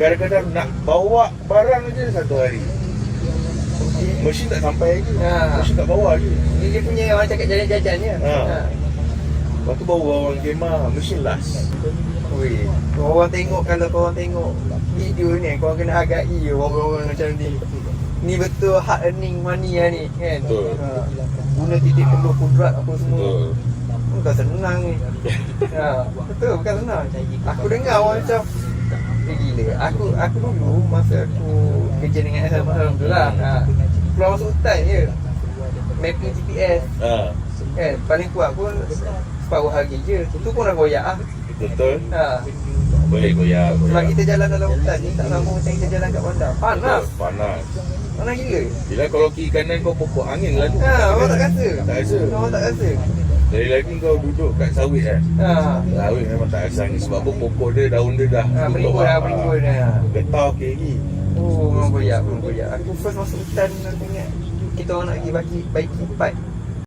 Kadang-kadang nak bawa barang je 1 hari. Mesin tak sampai lagi. Mesin tak bawa lagi. Dia punya orang cakap jalan-jalan je. Lepas tu baru orang kemah mesin last. Ui, korang tengok, kalau korang tengok video ni, korang kena hargai orang-orang macam ni. Ni betul hard earning money lah ni kan. Betul. Guna titik penuh kudrat apa semua. Betul. Bukan senang ni. Betul, bukan senang. Aku dengar orang macam gila. Aku dulu masa aku kerja dengan Asal tu lah. Keluar masuk hutan je. Mapping GPS. Kan, paling kuat pun separuh hari je. Itu pun dah koyak lah. Betul. Boleh goyak. Sebab kita jalan dalam hutan ni tak sama macam kita jalan kat bandar. Panas. Panas. Panas gila. Bila kalau kiri kanan kau pokok angin lah tu. Orang tak rasa. Tak rasa. Orang tak rasa. Dari lagi kau duduk kat sawit kan. Sawit memang tak rasa angin. Sebab apa pokok dia, daun dia dah Berimbun dah. getah okey lagi. Memang goyak. Aku first masuk hutan, aku ingat kita orang nak pergi baiki pipe.